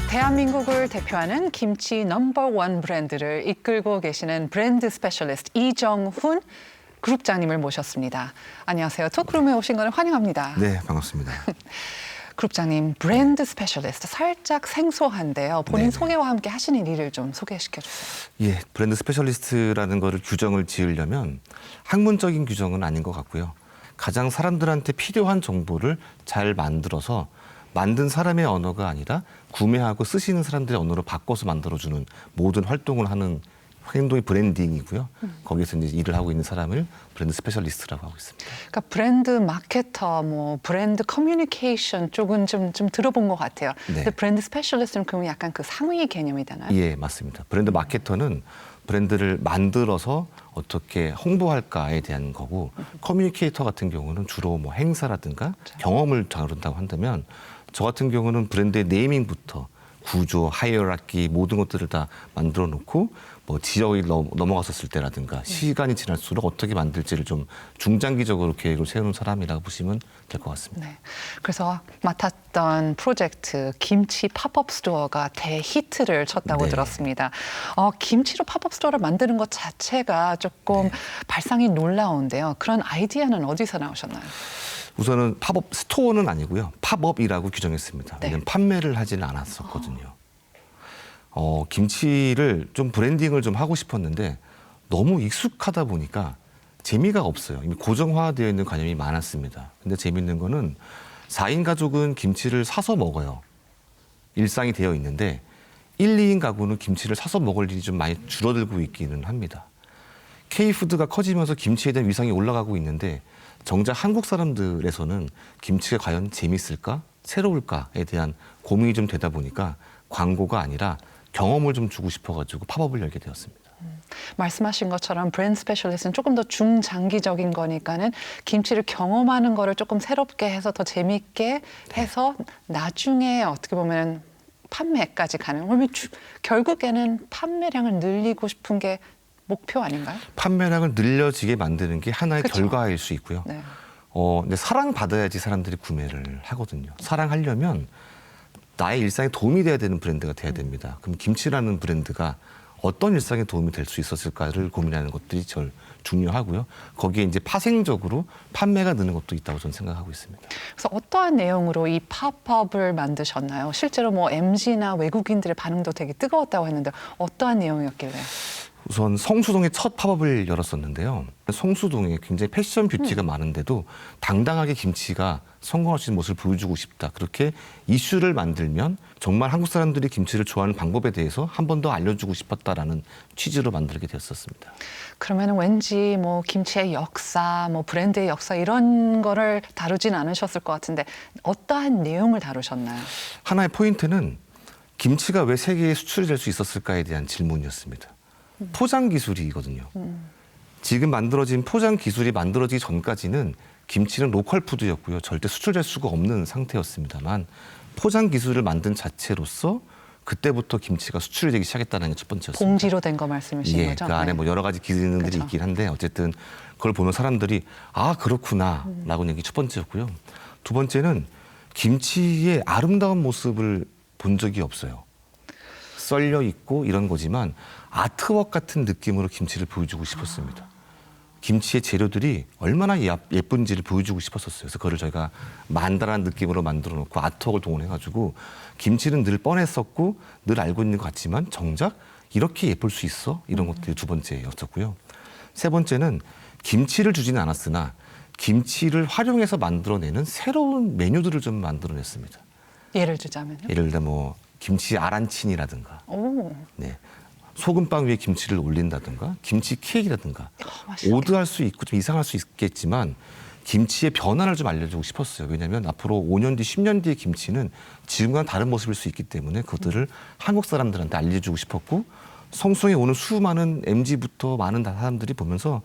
대한민국을 대표하는 김치 넘버원 브랜드를 이끌고 계시는 브랜드 스페셜리스트 이정훈 그룹장님을 모셨습니다. 안녕하세요. 토크룸에 오신 것을 환영합니다. 네, 반갑습니다. 그룹장님, 브랜드 스페셜리스트 살짝 생소한데요. 본인 네네. 소개와 함께 하시는 일을 좀 소개시켜 주세요. 예, 브랜드 스페셜리스트라는 거를 규정을 지으려면 학문적인 규정은 아닌 것 같고요. 가장 사람들한테 필요한 정보를 잘 만들어서 만든 사람의 언어가 아니라 구매하고 쓰시는 사람들의 언어로 바꿔서 만들어주는 모든 활동을 하는 행동이 브랜딩이고요. 거기서 이제 일을 하고 있는 사람을 브랜드 스페셜리스트라고 하고 있습니다. 그러니까 브랜드 마케터, 뭐 브랜드 커뮤니케이션 쪽은 좀 들어본 것 같아요. 네. 근데 브랜드 스페셜리스트는 그러면 약간 그 상위 개념이 되나요? 예, 맞습니다. 브랜드 마케터는 브랜드를 만들어서 어떻게 홍보할까에 대한 거고, 커뮤니케이터 같은 경우는 주로 뭐 행사라든가 경험을 다룬다고 한다면, 저 같은 경우는 브랜드의 네이밍부터 구조, 하이어라키 모든 것들을 다 만들어 놓고 뭐 지역이 넘어갔었을 때라든가 시간이 지날수록 어떻게 만들지를 좀 중장기적으로 계획을 세우는 사람이라고 보시면 될 것 같습니다. 네. 그래서 맡았던 프로젝트 김치 팝업 스토어가 대히트를 쳤다고 네. 들었습니다. 김치로 팝업 스토어를 만드는 것 자체가 조금 발상이 놀라운데요. 그런 아이디어는 어디서 나오셨나요? 우선은 팝업 스토어는 아니고요. 팝업이라고 규정했습니다. 네. 왜냐하면 판매를 하지는 않았었거든요. 김치를 좀 브랜딩을 좀 하고 싶었는데 너무 익숙하다 보니까 재미가 없어요. 이미 고정화되어 있는 관념이 많았습니다. 근데 재밌는 거는 4인 가족은 김치를 사서 먹어요. 일상이 되어 있는데 1, 2인 가구는 김치를 사서 먹을 일이 좀 많이 줄어들고 있기는 합니다. K푸드가 커지면서 김치에 대한 위상이 올라가고 있는데 정작 한국 사람들에서는 김치가 과연 재밌을까? 새로울까에 대한 고민이 좀 되다 보니까 광고가 아니라 경험을 좀 주고 싶어가지고 팝업을 열게 되었습니다. 말씀하신 것처럼 브랜드 스페셜리스트는 조금 더 중장기적인 거니까는 김치를 경험하는 거를 조금 새롭게 해서 더 재밌게 해서 나중에 어떻게 보면 판매까지 가는. 그러면 결국에는 판매량을 늘리고 싶은 게 목표 아닌가요? 판매량을 늘려지게 만드는 게 하나의 그쵸. 결과일 수 있고요. 네. 근데 사랑받아야지 사람들이 구매를 하거든요. 사랑하려면 나의 일상에 도움이 돼야 되는 브랜드가 돼야 됩니다. 그럼 김치라는 브랜드가 어떤 일상에 도움이 될 수 있었을까를 고민하는 것들이 제일 중요하고요. 거기에 이제 파생적으로 판매가 느는 것도 있다고 저는 생각하고 있습니다. 그래서 어떠한 내용으로 이 팝업을 만드셨나요? 실제로 뭐 MZ나 외국인들의 반응도 되게 뜨거웠다고 했는데 어떠한 내용이었길래? 우선 성수동에 첫 팝업을 열었었는데요. 성수동에 굉장히 패션 뷰티가 많은데도 당당하게 김치가 성공할 수 있는 모습을 보여주고 싶다. 그렇게 이슈를 만들면 정말 한국 사람들이 김치를 좋아하는 방법에 대해서 한 번 더 알려주고 싶었다라는 취지로 만들게 되었었습니다. 그러면 왠지 뭐 김치의 역사, 뭐 브랜드의 역사 이런 거를 다루진 않으셨을 것 같은데 어떠한 내용을 다루셨나요? 하나의 포인트는 김치가 왜 세계에 수출이 될 수 있었을까에 대한 질문이었습니다. 포장 기술이거든요. 지금 만들어진 포장 기술이 만들어지기 전까지는 김치는 로컬 푸드였고요. 절대 수출될 수가 없는 상태였습니다만 포장 기술을 만든 자체로서 그때부터 김치가 수출이 되기 시작했다는 게 첫 번째였습니다. 봉지로 된 거 말씀이신 거죠? 그 안에 네. 뭐 여러 가지 기능들이 그쵸. 있긴 한데 어쨌든 그걸 보면 사람들이 아 그렇구나 라고 하는 게 첫 번째였고요. 두 번째는 김치의 아름다운 모습을 본 적이 없어요. 썰려 있고 이런 거지만 아트웍 같은 느낌으로 김치를 보여주고 싶었습니다. 김치의 재료들이 얼마나 예쁜지를 보여주고 싶었었어요. 그래서 그거를 저희가 만다라는 느낌으로 만들어 놓고 아트웍을 동원해가지고 김치는 늘 뻔했었고 늘 알고 있는 것 같지만 정작 이렇게 예쁠 수 있어? 이런 것들이 두 번째였었고요. 세 번째는 김치를 주지는 않았으나 김치를 활용해서 만들어내는 새로운 메뉴들을 좀 만들어냈습니다. 예를 들자면요. 예를 들어 뭐 김치 아란친이라든가, 오, 네. 소금빵 위에 김치를 올린다든가, 김치 케이크라든가. 맛있겠다. 오드할 수 있고 좀 이상할 수 있겠지만 김치의 변화를 좀 알려주고 싶었어요. 왜냐하면 앞으로 5년 뒤, 10년 뒤의 김치는 지금과는 다른 모습일 수 있기 때문에 그것들을 한국 사람들한테 알려주고 싶었고, 성수에 오는 수많은 MZ부터 많은 사람들이 보면서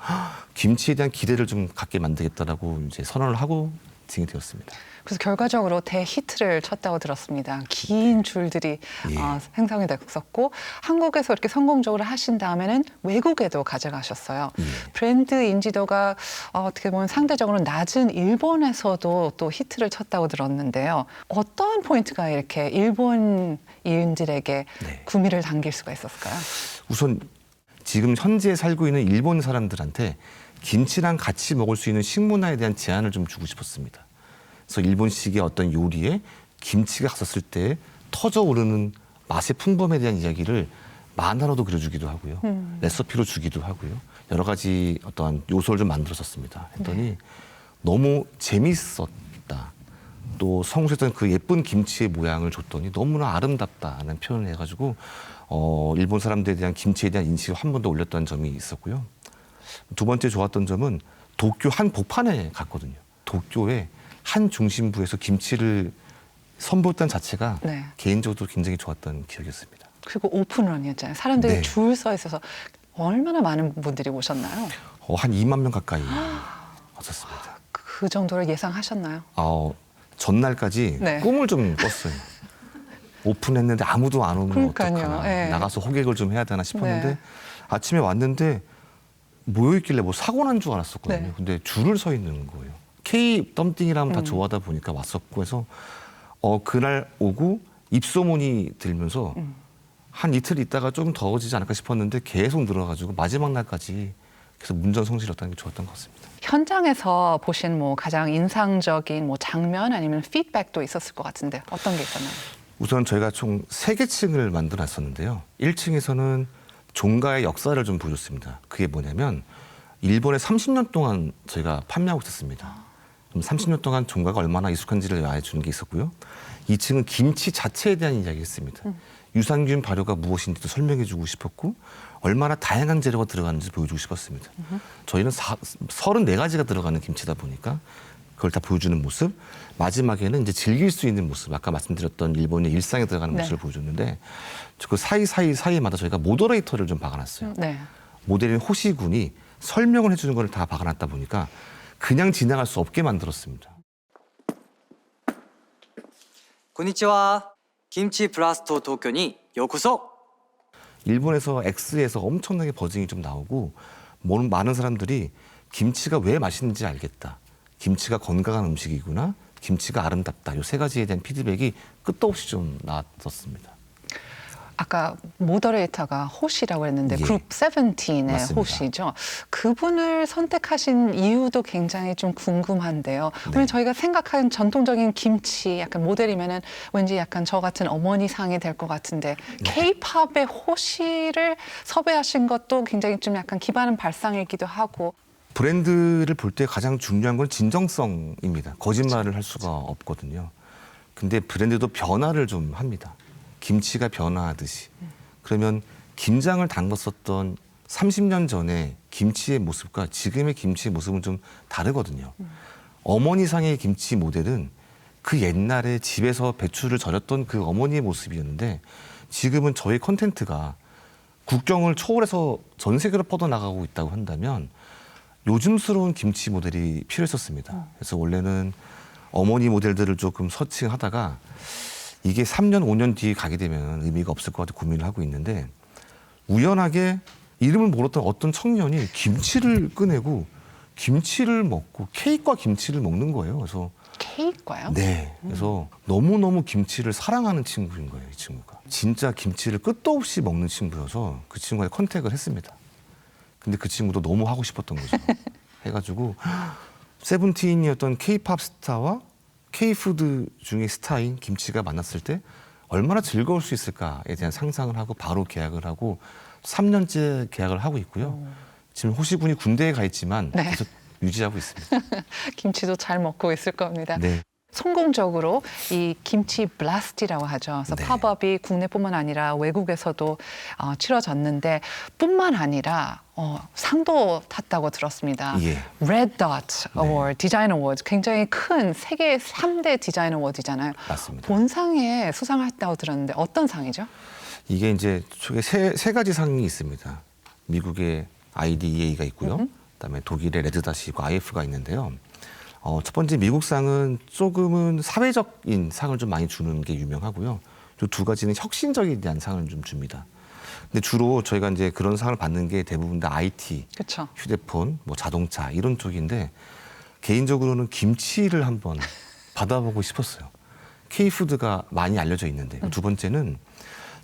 김치에 대한 기대를 좀 갖게 만들겠다라고 이제 선언을 하고 진행이 되었습니다. 그래서 결과적으로 대히트를 쳤다고 들었습니다. 긴 줄들이 예. 생성이 됐었고, 한국에서 이렇게 성공적으로 하신 다음에는 외국에도 가져가셨어요. 예. 브랜드 인지도가 어떻게 보면 상대적으로 낮은 일본에서도 또 히트를 쳤다고 들었는데요. 어떤 포인트가 이렇게 일본인들에게 네. 구미를 당길 수가 있었을까요? 우선 지금 현재 살고 있는 일본 사람들한테 김치랑 같이 먹을 수 있는 식문화에 대한 제안을 좀 주고 싶었습니다. 그래서 일본식의 어떤 요리에 김치가 갔었을 때 터져오르는 맛의 풍부함에 대한 이야기를 만화로도 그려주기도 하고요. 레시피로 주기도 하고요. 여러 가지 어떠한 요소를 좀 만들었었습니다. 했더니 너무 재밌었다. 또 성수했던 그 예쁜 김치의 모양을 줬더니 너무나 아름답다는 표현을 해가지고 일본 사람들에 대한 김치에 대한 인식을 한 번 더 올렸다는 점이 있었고요. 두 번째 좋았던 점은 도쿄 한 복판에 갔거든요. 도쿄의 한 중심부에서 김치를 선보였다는 자체가 네. 개인적으로 굉장히 좋았던 기억이었습니다. 그리고 오픈런이었잖아요. 사람들이 네. 줄 서 있어서 얼마나 많은 분들이 오셨나요? 한 2만 명 가까이 왔었습니다. 그 정도를 예상하셨나요? 전날까지 네. 꿈을 좀 꿨어요. 오픈했는데 아무도 안 오면 그러니까요. 어떡하나. 네. 나가서 호객을 좀 해야 되나 싶었는데 네. 아침에 왔는데 모여있길래 뭐 사고 난 줄 알았었거든요. 네. 근데 줄을 서 있는 거예요. K 덤띵이라면 다 좋아하다 보니까 왔었고 해서 그날 오고 입소문이 들면서 한 이틀 있다가 좀 더워지지 않을까 싶었는데 계속 늘어가지고 마지막 날까지 계속 문전성시였다는 게 좋았던 것 같습니다. 현장에서 보신 뭐 가장 인상적인 뭐 장면 아니면 피드백도 있었을 것 같은데 어떤 게 있었나요? 우선 저희가 총 3개 층을 만들어놨었는데요. 1층에서는 종가의 역사를 좀 보여줬습니다. 그게 뭐냐면 일본에 30년 동안 저희가 판매하고 있었습니다. 그럼 30년 동안 종가가 얼마나 익숙한지를 알려주는 게 있었고요. 2층은 김치 자체에 대한 이야기를 했습니다. 유산균 발효가 무엇인지도 설명해주고 싶었고 얼마나 다양한 재료가 들어가는지 보여주고 싶었습니다. 저희는 34가지가 들어가는 김치다 보니까 그걸 다 보여주는 모습, 마지막에는 이제 즐길 수 있는 모습, 아까 말씀드렸던 일본의 일상에 들어가는 네. 모습을 보여줬는데 그 사이마다 저희가 모더레이터를 좀 박아놨어요. 네. 모델인 호시군이 설명을 해주는 걸 다 박아놨다 보니까 그냥 지나갈 수 없게 만들었습니다. こんにちは。キムチプラスと東京にようこそ。 일본에서 X에서 엄청나게 버징이 좀 나오고 많은 사람들이 김치가 왜 맛있는지 알겠다. 김치가 건강한 음식이구나. 김치가 아름답다. 이 3가지에 대한 피드백이 끝도 없이 좀 나왔었습니다. 아까 모더레이터가 호시라고 했는데 예. 그룹 세븐틴의 맞습니다. 호시죠. 그분을 선택하신 이유도 굉장히 좀 궁금한데요. 왜냐면 저희가 생각하는 전통적인 김치 약간 모델이면은 왠지 약간 저 같은 어머니 상이 될 것 같은데 K-팝의 호시를 섭외하신 것도 굉장히 좀 약간 기반은 발상이기도 하고 브랜드를 볼 때 가장 중요한 건 진정성입니다. 거짓말을 할 수가 없거든요. 근데 브랜드도 변화를 좀 합니다. 김치가 변화하듯이. 그러면 김장을 담갔었던 30년 전에 김치의 모습과 지금의 김치의 모습은 좀 다르거든요. 어머니상의 김치 모델은 그 옛날에 집에서 배추를 절였던 그 어머니의 모습이었는데 지금은 저희 콘텐츠가 국경을 초월해서 전 세계로 뻗어나가고 있다고 한다면 요즘스러운 김치 모델이 필요했었습니다. 그래서 원래는 어머니 모델들을 조금 서칭하다가 이게 3년, 5년 뒤에 가게 되면 의미가 없을 것 같아 고민을 하고 있는데 우연하게 이름을 모르던 어떤 청년이 김치를 꺼내고 김치를 먹고 케이크와 김치를 먹는 거예요. 그래서 케이크과요? 네. 그래서 너무너무 김치를 사랑하는 친구인 거예요, 이 친구가. 진짜 김치를 끝도 없이 먹는 친구여서 그 친구한테 컨택을 했습니다. 근데 그 친구도 너무 하고 싶었던 거죠. 해가지고 세븐틴이었던 케이팝 스타와 K푸드 중에 스타인 김치가 만났을 때 얼마나 즐거울 수 있을까에 대한 상상을 하고 바로 계약을 하고 3년째 계약을 하고 있고요. 지금 호시군이 군대에 가 있지만 네. 계속 유지하고 있습니다. 김치도 잘 먹고 있을 겁니다. 네. 성공적으로 이 김치 블라스트라고 하죠. 그래서 네. 팝업이 국내뿐만 아니라 외국에서도 치러졌는데 뿐만 아니라 상도 탔다고 들었습니다. 예. Red Dot Award, 디자인 어워드, 굉장히 큰 세계 3대 디자인 어워드잖아요. 맞습니다. 본상에 수상했다고 들었는데 어떤 상이죠? 이게 이제 초에 세 가지 상이 있습니다. 미국의 IDEA가 있고요. 그다음에 독일의 레드닷이 있고 IF가 있는데요. 첫 번째 미국상은 조금은 사회적인 상을 좀 많이 주는 게 유명하고요. 이 두 가지는 혁신적에 대한 상을 좀 줍니다. 근데 주로 저희가 이제 그런 상을 받는 게 대부분 다 IT, 그렇죠. 휴대폰, 뭐 자동차 이런 쪽인데 개인적으로는 김치를 한번 받아보고 싶었어요. K푸드가 많이 알려져 있는데 두 번째는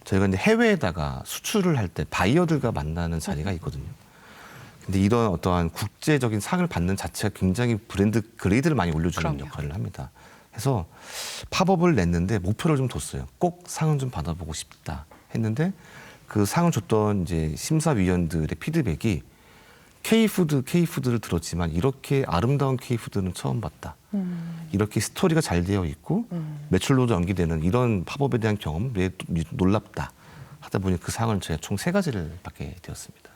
저희가 이제 해외에다가 수출을 할 때 바이어들과 만나는 자리가 있거든요. 근데 이런 어떠한 국제적인 상을 받는 자체가 굉장히 브랜드 그레이드를 많이 올려주는 그럼요. 역할을 합니다. 그래서 팝업을 냈는데 목표를 좀 뒀어요. 꼭 상은 좀 받아보고 싶다 했는데 그 상을 줬던 이제 심사위원들의 피드백이 K푸드를 들었지만 이렇게 아름다운 K푸드는 처음 봤다. 이렇게 스토리가 잘 되어 있고 매출로도 연기되는 이런 팝업에 대한 경험 매우 놀랍다 하다 보니 그 상을 제가 총 3가지를 받게 되었습니다.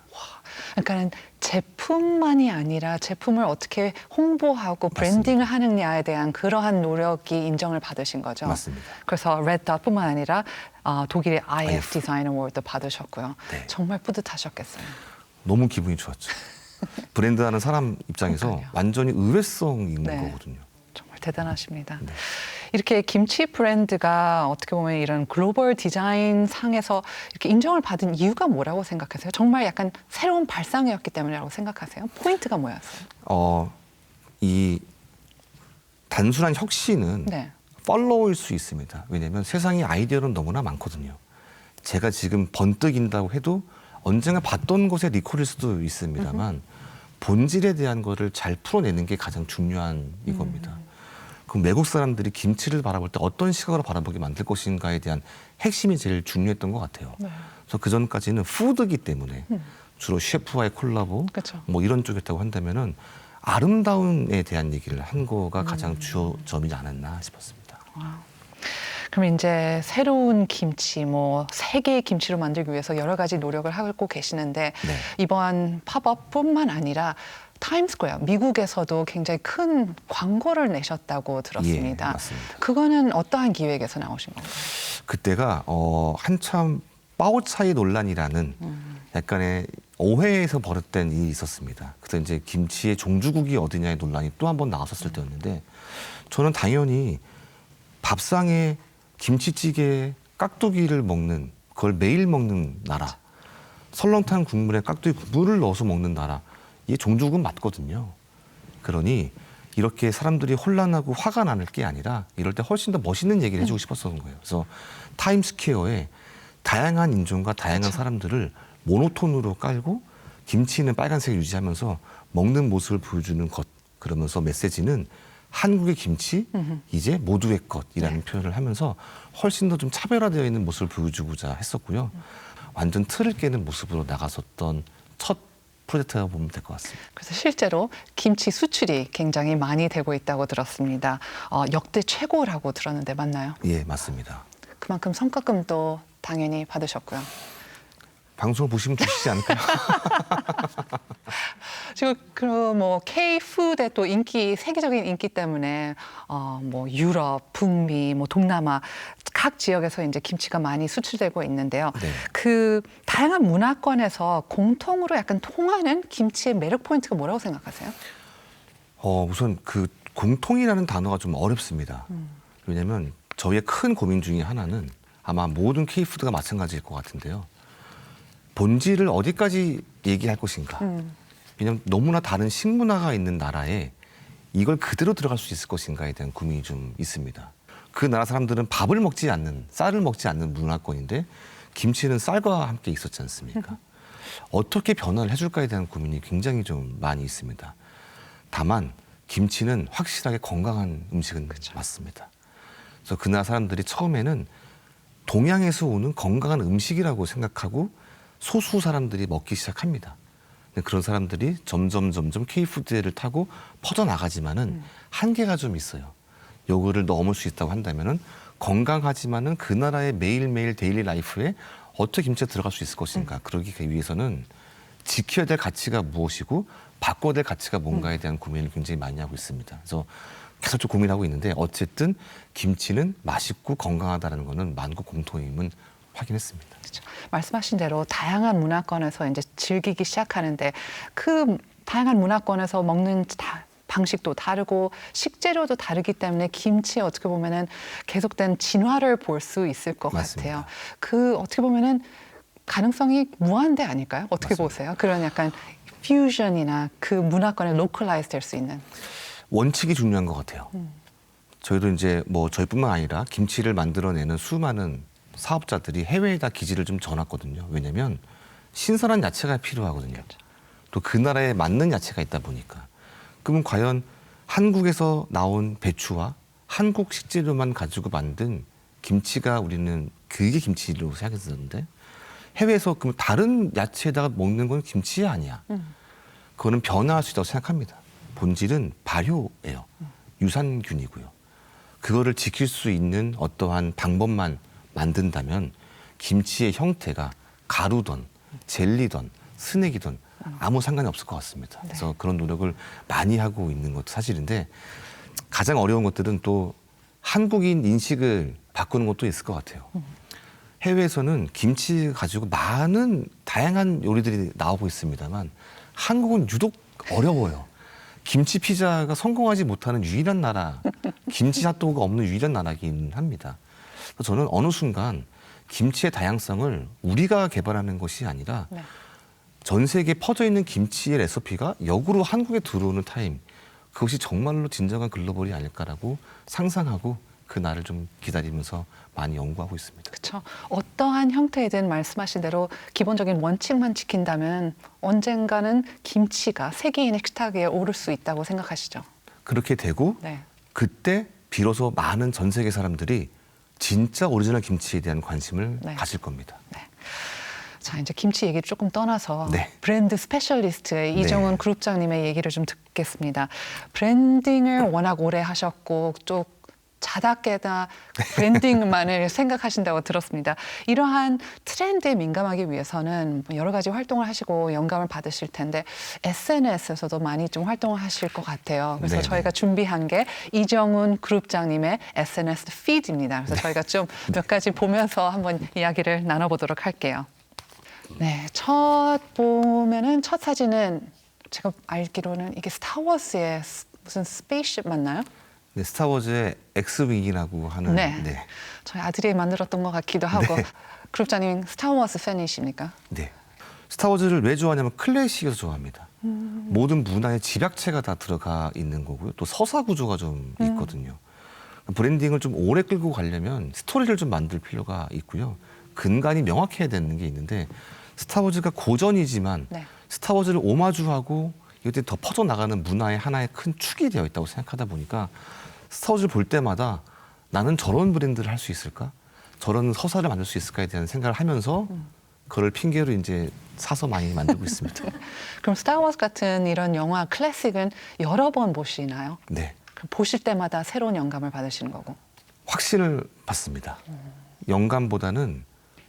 그러니까는 제품만이 아니라 제품을 어떻게 홍보하고 브랜딩을 하느냐에 대한 그러한 노력이 인정을 받으신 거죠. 맞습니다. 그래서 레드닷뿐만 아니라 독일의 IF IF. 디자인 어워드 받으셨고요. 네. 정말 뿌듯하셨겠어요. 너무 기분이 좋았죠. 브랜드하는 사람 입장에서 그러니까요. 완전히 의외성 있는 네. 거거든요. 정말 대단하십니다. 네. 이렇게 김치 브랜드가 어떻게 보면 이런 글로벌 디자인 상에서 이렇게 인정을 받은 이유가 뭐라고 생각하세요? 정말 약간 새로운 발상이었기 때문이라고 생각하세요? 포인트가 뭐였어요? 이 단순한 혁신은 네. 팔로우일 수 있습니다. 왜냐하면 세상에 아이디어는 너무나 많거든요. 제가 지금 번뜩인다고 해도 언젠가 봤던 것에 리콜일 수도 있습니다만 본질에 대한 거를 잘 풀어내는 게 가장 중요한 이겁니다. 그럼 외국 사람들이 김치를 바라볼 때 어떤 시각으로 바라보게 만들 것인가에 대한 핵심이 제일 중요했던 것 같아요. 네. 그래서 그 전까지는 푸드기 때문에 주로 셰프와의 콜라보 그렇죠. 뭐 이런 쪽이었다고 한다면은 아름다움에 대한 얘기를 한 거가 가장 주요점이지 않았나 싶었습니다. 그럼 이제 새로운 김치, 뭐 세계의 김치로 만들기 위해서 여러 가지 노력을 하고 계시는데 네. 이번 팝업뿐만 아니라 타임스퀘어, 미국에서도 굉장히 큰 광고를 내셨다고 들었습니다. 예, 맞습니다. 그거는 어떠한 기획에서 나오신 건가요? 그때가 한참 파오차이 논란이라는 약간의 오해에서 벌어졌던 일이 있었습니다. 그때 이제 김치의 종주국이 어디냐의 논란이 또 한 번 나왔었을 때였는데 저는 당연히 밥상에 김치찌개 깍두기를 먹는 그걸 매일 먹는 나라, 설렁탕 국물에 깍두기 국물을 넣어서 먹는 나라, 이게 종주국은 맞거든요. 그러니 이렇게 사람들이 혼란하고 화가 나는 게 아니라 이럴 때 훨씬 더 멋있는 얘기를 해주고 싶었던 거예요. 그래서 타임스퀘어에 다양한 인종과 다양한 사람들을 모노톤으로 깔고 김치는 빨간색을 유지하면서 먹는 모습을 보여주는 것, 그러면서 메시지는 한국의 김치 이제 모두의 것이라는 표현을 하면서 훨씬 더 좀 차별화되어 있는 모습을 보여주고자 했었고요. 완전 틀을 깨는 모습으로 나갔었던 첫 프로젝트라고 보면 될 것 같습니다. 그래서 실제로 김치 수출이 굉장히 많이 되고 있다고 들었습니다. 역대 최고라고 들었는데 맞나요? 예, 맞습니다. 그만큼 성과금도 당연히 받으셨고요. 방송을 보시면 주시지 않을까요? 지금 그뭐 K-푸드의 또 인기, 세계적인 인기 때문에 뭐 유럽, 북미, 뭐 동남아 각 지역에서 이제 김치가 많이 수출되고 있는데요. 네. 그 다양한 문화권에서 공통으로 약간 통하는 김치의 매력 포인트가 뭐라고 생각하세요? 우선 그 공통이라는 단어가 좀 어렵습니다. 왜냐하면 저희의 큰 고민 중에 하나는 아마 모든 K푸드가 마찬가지일 것 같은데요. 본질을 어디까지 얘기할 것인가. 왜냐하면 너무나 다른 식문화가 있는 나라에 이걸 그대로 들어갈 수 있을 것인가에 대한 고민이 좀 있습니다. 그 나라 사람들은 밥을 먹지 않는, 쌀을 먹지 않는 문화권인데 김치는 쌀과 함께 있었지 않습니까? 어떻게 변화를 해줄까에 대한 고민이 굉장히 좀 많이 있습니다. 다만 김치는 확실하게 건강한 음식은 맞습니다. 그래서 그 나라 사람들이 처음에는 동양에서 오는 건강한 음식이라고 생각하고 소수 사람들이 먹기 시작합니다. 그런 사람들이 점점 K푸드를 타고 퍼져나가지만은 한계가 좀 있어요. 요거를 넘을 수 있다고 한다면은 건강하지만은 그 나라의 매일매일 데일리 라이프에 어떻게 김치가 들어갈 수 있을 것인가. 그러기 위해서는 지켜야 될 가치가 무엇이고 바꿔야 될 가치가 뭔가에 대한 고민을 굉장히 많이 하고 있습니다. 그래서 계속 좀 고민하고 있는데 어쨌든 김치는 맛있고 건강하다는 거는 만국 공통임은 확인했습니다. 그렇죠. 말씀하신 대로 다양한 문화권에서 이제 즐기기 시작하는데 그 다양한 문화권에서 먹는 방식도 다르고 식재료도 다르기 때문에 김치에 어떻게 보면은 계속된 진화를 볼 수 있을 것 맞습니다. 같아요. 그 어떻게 보면은 가능성이 무한대 아닐까요? 어떻게 맞습니다. 보세요? 그런 약간 퓨전이나 그 문화권에 로컬라이즈 될 수 있는. 원칙이 중요한 것 같아요. 저희도 이제 뭐 저희뿐만 아니라 김치를 만들어내는 수많은 사업자들이 해외에다 기지를 좀 전놨거든요. 왜냐하면 신선한 야채가 필요하거든요. 또 그 나라에 맞는 야채가 있다 보니까. 그러면 과연 한국에서 나온 배추와 한국 식재료만 가지고 만든 김치가 우리는 그게 김치로 생각했었는데 해외에서 그럼 다른 야채에다가 먹는 건 김치 아니야. 그거는 변화할 수 있다고 생각합니다. 본질은 발효예요. 유산균이고요. 그거를 지킬 수 있는 어떠한 방법만 만든다면 김치의 형태가 가루든 젤리든 스낵이든 아무 상관이 없을 것 같습니다. 그래서 그런 노력을 많이 하고 있는 것도 사실인데 가장 어려운 것들은 또 한국인 인식을 바꾸는 것도 있을 것 같아요. 해외에서는 김치 가지고 많은 다양한 요리들이 나오고 있습니다만 한국은 유독 어려워요. 김치 피자가 성공하지 못하는 유일한 나라, 김치 핫도그가 없는 유일한 나라긴 합니다. 그래서 저는 어느 순간 김치의 다양성을 우리가 개발하는 것이 아니라 네. 전 세계에 퍼져 있는 김치의 레시피가 역으로 한국에 들어오는 타임, 그것이 정말로 진정한 글로벌이 아닐까라고 상상하고 그 날을 좀 기다리면서 많이 연구하고 있습니다. 그렇죠. 어떠한 형태이든 말씀하신 대로 기본적인 원칙만 지킨다면 언젠가는 김치가 세계인의 식탁에 오를 수 있다고 생각하시죠? 그렇게 되고 네. 그때 비로소 많은 전 세계 사람들이 진짜 오리지널 김치에 대한 관심을 네. 가질 겁니다. 자, 이제 김치 얘기를 조금 떠나서 네. 브랜드 스페셜리스트의 네. 이정훈 그룹장님의 얘기를 좀 듣겠습니다. 브랜딩을 워낙 오래 하셨고 또 자다깨나 브랜딩만을 생각하신다고 들었습니다. 이러한 트렌드에 민감하기 위해서는 여러 가지 활동을 하시고 영감을 받으실 텐데 SNS에서도 많이 좀 활동을 하실 것 같아요. 그래서 네네. 저희가 준비한 게 이정훈 그룹장님의 SNS 피드입니다. 그래서 저희가 좀 몇 가지 보면서 한번 이야기를 나눠보도록 할게요. 네, 첫 사진은 제가 알기로는 이게 스타워즈의 무슨 스페이스십 맞나요? 네, 스타워즈의 엑스윙이라고 하는 네. 네. 저희 아들이 만들었던 것 같기도 하고. 네. 그룹장님 스타워즈 팬이십니까? 네. 스타워즈를 왜 좋아하냐면 클래식에서 좋아합니다. 모든 문화의 집약체가 다 들어가 있는 거고요. 또 서사 구조가 좀 있거든요. 브랜딩을 좀 오래 끌고 가려면 스토리를 좀 만들 필요가 있고요. 근간이 명확해야 되는 게 있는데 스타워즈가 고전이지만 네. 스타워즈를 오마주하고 이것들이 더 퍼져나가는 문화의 하나의 큰 축이 되어 있다고 생각하다 보니까 스타워즈를 볼 때마다 나는 저런 브랜드를 할 수 있을까? 저런 서사를 만들 수 있을까에 대한 생각을 하면서 그걸 핑계로 이제 사서 많이 만들고 있습니다. 그럼 스타워즈 같은 이런 영화 클래식은 여러 번 보시나요? 네. 그럼 보실 때마다 새로운 영감을 받으시는 거고. 확신을 받습니다. 영감보다는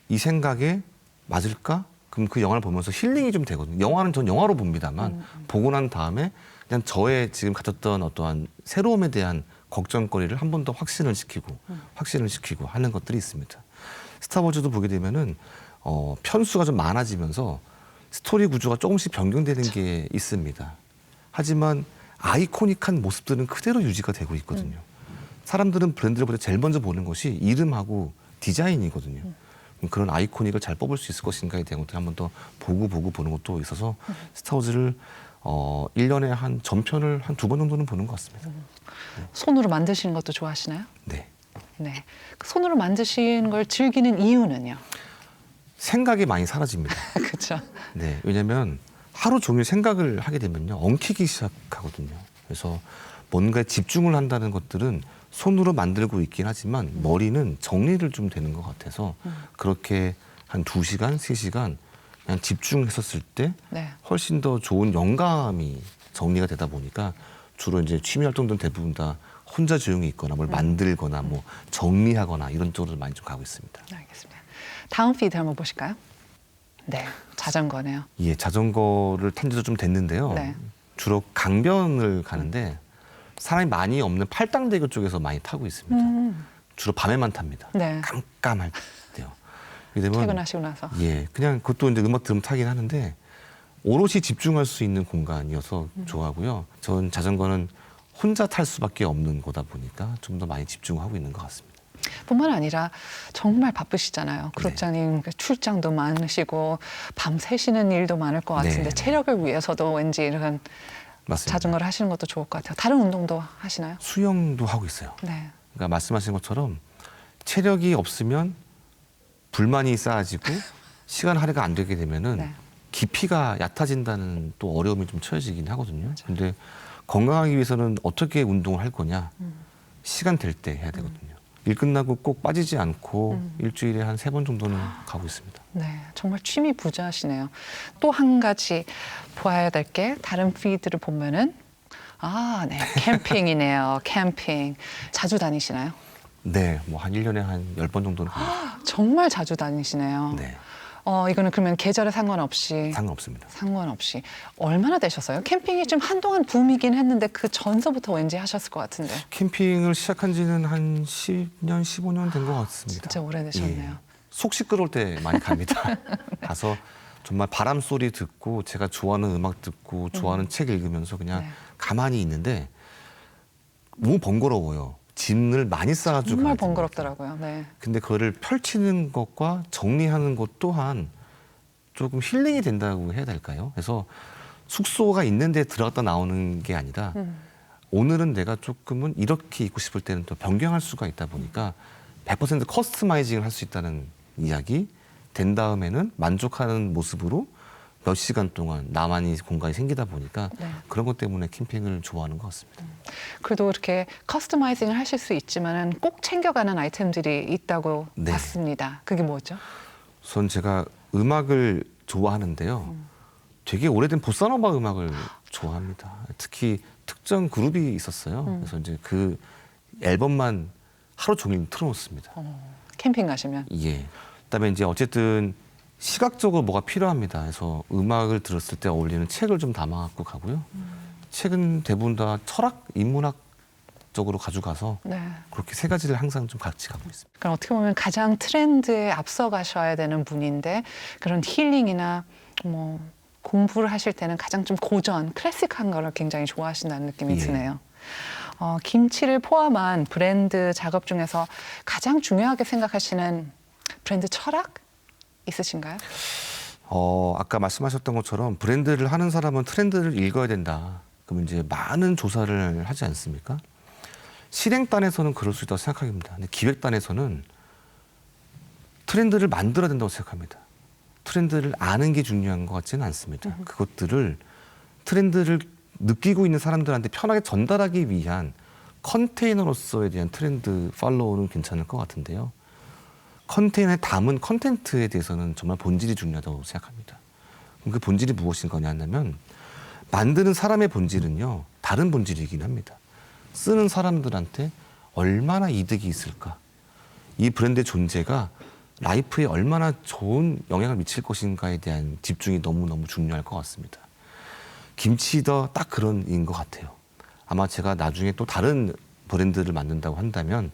이 생각에 맞을까? 그럼 그 영화를 보면서 힐링이 좀 되거든요. 영화는 전 영화로 봅니다만 보고 난 다음에 그냥 저의 지금 가졌던 어떠한 새로움에 대한 걱정거리를 한 번 더 확신을 시키고 하는 것들이 있습니다. 스타워즈도 보게 되면은 편수가 좀 많아지면서 스토리 구조가 조금씩 변경되는 게 있습니다. 하지만 아이코닉한 모습들은 그대로 유지가 되고 있거든요. 사람들은 브랜드를 볼 때 제일 먼저 보는 것이 이름하고 디자인이거든요. 그런 아이코닉을 잘 뽑을 수 있을 것인가에 대한 것들 한 번 더 보고 보는 것도 있어서 스타워즈를 1년에 한 전편을 한 2번 정도는 보는 것 같습니다. 손으로 만드시는 것도 좋아하시나요? 네. 네. 그 손으로 만드시는 걸 즐기는 이유는요? 생각이 많이 사라집니다. 그렇죠. 네. 왜냐하면 하루 종일 생각을 하게 되면요. 엉키기 시작하거든요. 그래서 뭔가에 집중을 한다는 것들은 손으로 만들고 있긴 하지만 머리는 정리를 좀 되는 것 같아서 그렇게 한 2시간, 3시간 그냥 집중했었을 때 네. 훨씬 더 좋은 영감이 정리가 되다 보니까 주로 이제 취미 활동들은 대부분 다 혼자 조용히 있거나 뭘 만들거나 뭐 정리하거나 이런 쪽으로 많이 좀 가고 있습니다. 알겠습니다. 다음 피드 한번 보실까요? 네, 자전거네요. 예, 자전거를 탄 지도 좀 됐는데요. 네. 주로 강변을 가는데 사람이 많이 없는 팔당대교 쪽에서 많이 타고 있습니다. 주로 밤에만 탑니다. 네. 깜깜할 때요. 그렇게 되면 퇴근하시고 나서. 예, 그냥 그것도 이제 음악 들으면 타긴 하는데 오롯이 집중할 수 있는 공간이어서 좋아하고요. 전 자전거는 혼자 탈 수밖에 없는 거다 보니까 좀 더 많이 집중하고 있는 것 같습니다. 뿐만 아니라 정말 바쁘시잖아요. 네. 그룹장님 출장도 많으시고 밤 새시는 일도 많을 것 같은데 네. 체력을 위해서도 왠지 이런 맞습니다. 자전거를 하시는 것도 좋을 것 같아요. 다른 운동도 하시나요? 수영도 하고 있어요. 네. 그러니까 말씀하신 것처럼 체력이 없으면 불만이 쌓아지고 시간 할애가 안 되게 되면은 네. 깊이가 얕아진다는 또 어려움이 좀 처해지긴 하거든요. 근데 건강하기 위해서는 어떻게 운동을 할 거냐? 시간 될 때 해야 되거든요. 일 끝나고 꼭 빠지지 않고 일주일에 한 3번 정도는 가고 있습니다. 네, 정말 취미 부자시네요. 또 한 가지 보아야 될 게 다른 피드를 보면은 네, 캠핑이네요. 캠핑. 자주 다니시나요? 네, 뭐 한 1년에 한 10번 정도는 갑니다. 정말 자주 다니시네요. 네, 이거는 그러면 계절에 상관없이 상관없습니다. 상관없이 얼마나 되셨어요? 캠핑이 좀 한동안 붐이긴 했는데 그 전서부터 왠지 하셨을 것 같은데. 캠핑을 시작한 지는 한 10년, 15년 된 것 같습니다. 진짜 오래되셨네요. 예. 속 시끄러울 때 많이 갑니다. 가서 정말 바람 소리 듣고 제가 좋아하는 음악 듣고 좋아하는 책 읽으면서 그냥 네. 가만히 있는데 너무 번거로워요. 짐을 많이 쌓아주고 정말 가야 되니까. 번거롭더라고요. 네. 근데 그거를 펼치는 것과 정리하는 것 또한 조금 힐링이 된다고 해야 될까요? 그래서 숙소가 있는데 들어갔다 나오는 게 아니라 오늘은 내가 조금은 이렇게 입고 싶을 때는 또 변경할 수가 있다 보니까 100% 커스터마이징을 할 수 있다는 이야기 된 다음에는 만족하는 모습으로 몇 시간 동안 나만의 공간이 생기다 보니까 네. 그런 것 때문에 캠핑을 좋아하는 것 같습니다. 그래도 이렇게 커스터마이징을 하실 수 있지만은 꼭 챙겨가는 아이템들이 있다고 네. 봤습니다. 그게 뭐죠? 우선 제가 음악을 좋아하는데요. 되게 오래된 보사노바 음악을 좋아합니다. 특히 특정 그룹이 있었어요. 그래서 이제 그 앨범만 하루 종일 틀어놓습니다. 캠핑 가시면. 예. 그다음에 이제 어쨌든 시각적으로 뭐가 필요합니다. 그래서 음악을 들었을 때 어울리는 책을 좀 담아갖고 가고요. 책은 대부분 다 철학, 인문학 쪽으로 가져가서 네. 그렇게 3가지를 항상 좀 같이 가고 있습니다. 그러니까 어떻게 보면 가장 트렌드에 앞서 가셔야 되는 분인데 그런 힐링이나 뭐 공부를 하실 때는 가장 좀 고전, 클래식한 거를 굉장히 좋아하신다는 느낌이 예. 드네요. 김치를 포함한 브랜드 작업 중에서 가장 중요하게 생각하시는 브랜드 철학 있으신가요? 아까 말씀하셨던 것처럼 브랜드를 하는 사람은 트렌드를 읽어야 된다. 그러면 이제 많은 조사를 하지 않습니까? 실행단에서는 그럴 수 있다고 생각합니다. 근데 기획단에서는 트렌드를 만들어야 된다고 생각합니다. 트렌드를 아는 게 중요한 것 같지는 않습니다. 그것들을 트렌드를 느끼고 있는 사람들한테 편하게 전달하기 위한 컨테이너로서에 대한 트렌드 팔로우는 괜찮을 것 같은데요. 컨테이너에 담은 컨텐츠에 대해서는 정말 본질이 중요하다고 생각합니다. 그럼 그 본질이 무엇인 거냐 하면 만드는 사람의 본질은요. 다른 본질이긴 합니다. 쓰는 사람들한테 얼마나 이득이 있을까? 이 브랜드의 존재가 라이프에 얼마나 좋은 영향을 미칠 것인가에 대한 집중이 너무너무 중요할 것 같습니다. 김치도 딱 그런 인 것 같아요. 아마 제가 나중에 또 다른 브랜드를 만든다고 한다면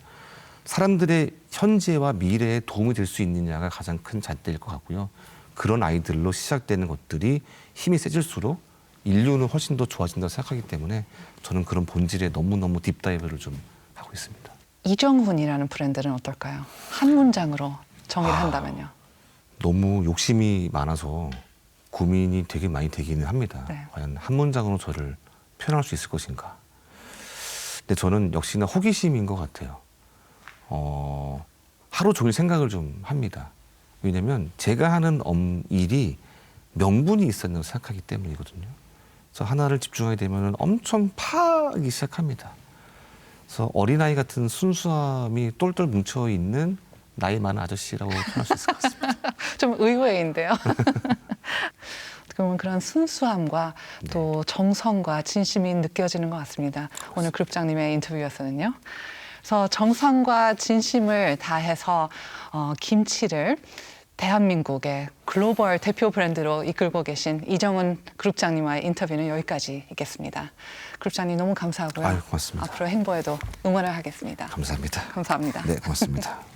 사람들의 현재와 미래에 도움이 될 수 있느냐가 가장 큰 잣대일 것 같고요. 그런 아이들로 시작되는 것들이 힘이 세질수록 인류는 훨씬 더 좋아진다고 생각하기 때문에 저는 그런 본질에 너무너무 딥다이브를 좀 하고 있습니다. 이정훈이라는 브랜드는 어떨까요? 한 문장으로 정의를 한다면요. 너무 욕심이 많아서 고민이 되게 많이 되기는 합니다. 네. 과연 한 문장으로 저를 표현할 수 있을 것인가. 근데 저는 역시나 호기심인 것 같아요. 하루 종일 생각을 좀 합니다. 왜냐하면 제가 하는 일이 명분이 있어야 된다고 생각하기 때문이거든요. 그래서 하나를 집중하게 되면 엄청 파기 시작합니다. 그래서 어린아이 같은 순수함이 똘똘 뭉쳐있는 나이 많은 아저씨라고 표현할 수 있을 것 같습니다. 좀 의외인데요. 어떻게 보면 그런 순수함과 또 정성과 진심이 느껴지는 것 같습니다. 오늘 그룹장님의 인터뷰였거든요. 그래서 정성과 진심을 다해서 김치를 대한민국의 글로벌 대표 브랜드로 이끌고 계신 이정훈 그룹장님과의 인터뷰는 여기까지 있겠습니다. 그룹장님 너무 감사하고요. 아유, 고맙습니다. 앞으로 행보에도 응원을 하겠습니다. 감사합니다. 감사합니다. 네, 고맙습니다.